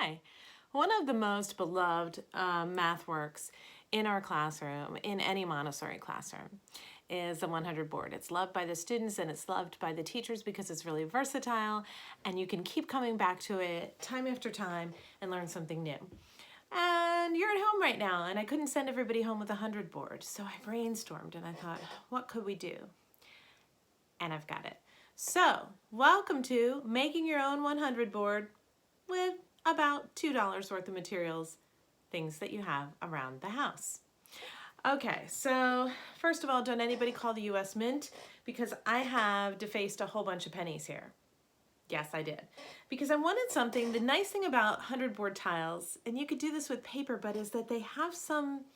Hi. One of the most beloved math works in our classroom, in any Montessori classroom, is the 100 board. It's loved by the students and it's loved by the teachers because it's really versatile and you can keep coming back to it time after time and learn something new. And you're at home right now and I couldn't send everybody home with a 100 board, so I brainstormed and I thought, what could we do? And I've got it. So, welcome to making your own 100 board with about $2 worth of materials, things that you have around the house. Okay, so first of all, don't anybody call the US Mint because I have defaced a whole bunch of pennies here. Yes, I did. Because I wanted something, the nice thing about 100 board tiles, and you could do this with paper, but is that they have some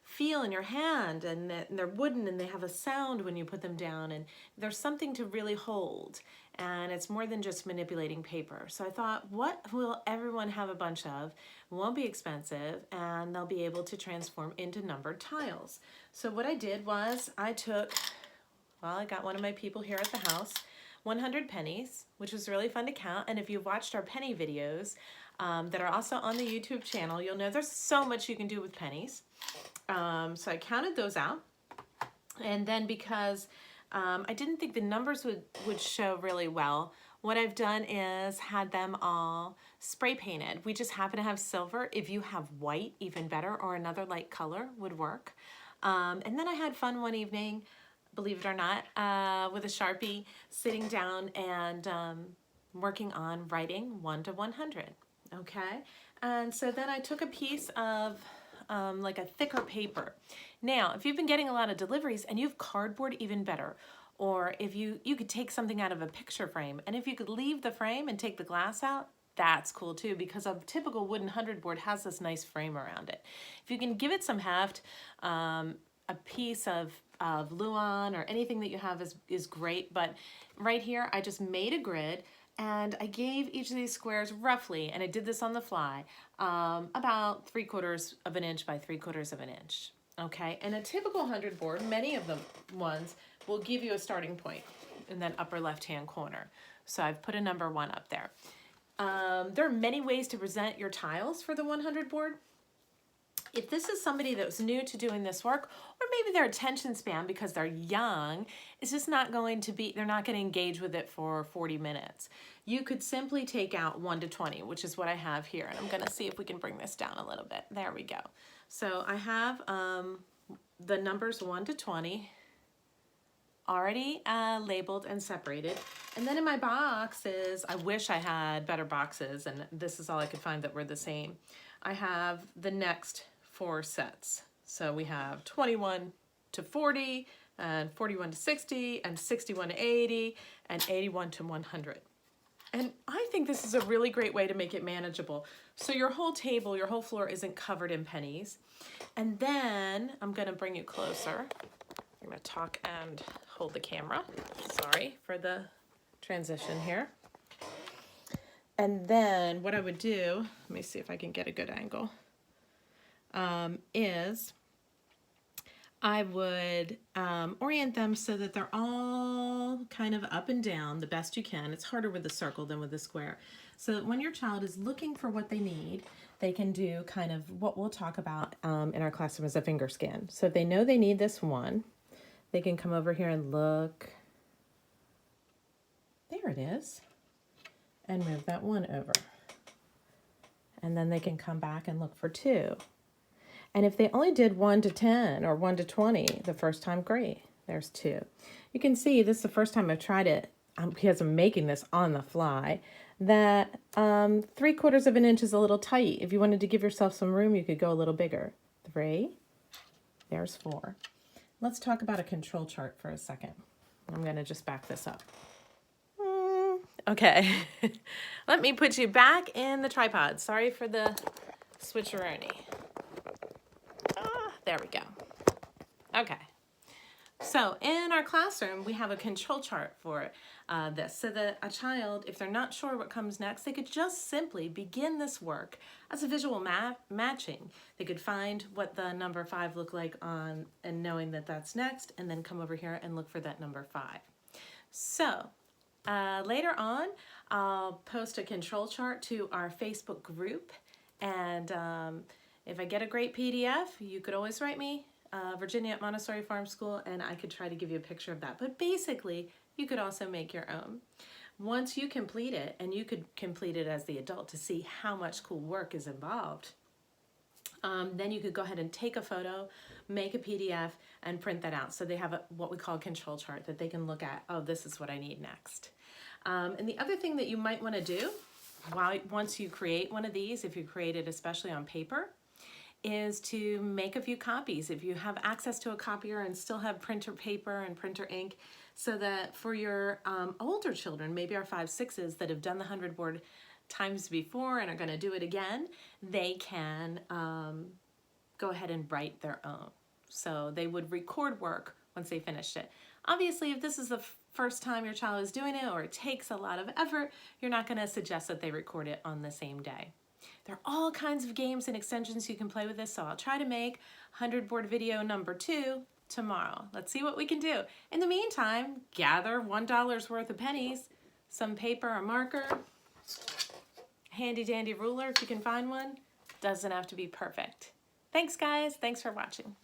feel in your hand and they're wooden and they have a sound when you put them down and there's something to really hold and it's more than just manipulating paper. So I thought, what will everyone have a bunch of? It won't be expensive and they'll be able to transform into numbered tiles. So what I did was I got one of my people here at the house 100 pennies, which was really fun to count. And if you've watched our penny videos that are also on the YouTube channel, you'll know there's so much you can do with pennies. So I counted those out. And then because I didn't think the numbers would show really well, what I've done is had them all spray painted. We just happen to have silver. If you have white, even better, or another light color would work. And then I had fun one evening, believe it or not, with a Sharpie, sitting down and working on writing 1 to 100, okay? And so then I took a piece of like a thicker paper. Now, if you've been getting a lot of deliveries and you have cardboard, even better. Or if you could take something out of a picture frame, and if you could leave the frame and take the glass out, that's cool too, because a typical wooden 100 board has this nice frame around it. If you can give it some heft, a piece of Luan or anything that you have is great, but right here I just made a grid and I gave each of these squares roughly, and I did this on the fly, about 3/4 of an inch by 3/4 of an inch. Okay, and a typical 100 board, many of the ones will give you a starting point in that upper left-hand corner. So I've put a number 1 up there. There are many ways to present your tiles for the 100 board. If this is somebody that was new to doing this work, or maybe their attention span because they're young, is just not going to be, they're not going to engage with it for 40 minutes. You could simply take out 1 to 20, which is what I have here. And I'm going to see if we can bring this down a little bit. There we go. So I have the numbers 1 to 20 already labeled and separated. And then in my boxes, I wish I had better boxes, and this is all I could find that were the same. I have the next 4 sets. So we have 21 to 40, and 41 to 60, and 61 to 80, and 81 to 100. And I think this is a really great way to make it manageable. So your whole table, your whole floor isn't covered in pennies. And then I'm gonna bring you closer. I'm gonna talk and hold the camera. Sorry for the transition here. And then what I would do, let me see if I can get a good angle, is I would orient them so that they're all kind of up and down the best you can. It's harder with a circle than with a square. So that when your child is looking for what they need, they can do kind of what we'll talk about in our classroom as a finger scan. So if they know they need this one, they can come over here and look. There it is. And move that 1 over. And then they can come back and look for 2. And if they only did 1 to 10 or 1 to 20 the first time, great. There's 2. You can see this is the first time I've tried it because I'm making this on the fly, that 3/4 of an inch is a little tight. If you wanted to give yourself some room, you could go a little bigger. 3. There's 4. Let's talk about a control chart for a second. I'm going to just back this up. Okay, let me put you back in the tripod. Sorry for the switcheroni. There we go. Okay, so in our classroom, we have a control chart for this, so that a child, if they're not sure what comes next, they could just simply begin this work as a visual matching. They could find what the number 5 looked like on, and knowing that that's next, and then come over here and look for that number 5. So Later on, I'll post a control chart to our Facebook group, and if I get a great PDF, you could always write me, Virginia at Montessori Farm School, and I could try to give you a picture of that. But basically, you could also make your own. Once you complete it, and you could complete it as the adult to see how much cool work is involved, then you could go ahead and take a photo, make a PDF, and print that out. So they have what we call a control chart that they can look at. Oh, this is what I need next. And the other thing that you might want to do once you create one of these, if you create it especially on paper, is to make a few copies. If you have access to a copier and still have printer paper and printer ink, so that for your older children, maybe our 5, 6s that have done the 100 board times before and are going to do it again, they can go ahead and write their own. So they would record work once they finished it. Obviously, if this is the first time your child is doing it or it takes a lot of effort, you're not going to suggest that they record it on the same day. There are all kinds of games and extensions you can play with this, so I'll try to make 100 board video number 2 tomorrow. Let's see what we can do. In the meantime, gather $1 worth of pennies, some paper or marker, handy dandy ruler if you can find one. Doesn't have to be perfect. Thanks guys, thanks for watching.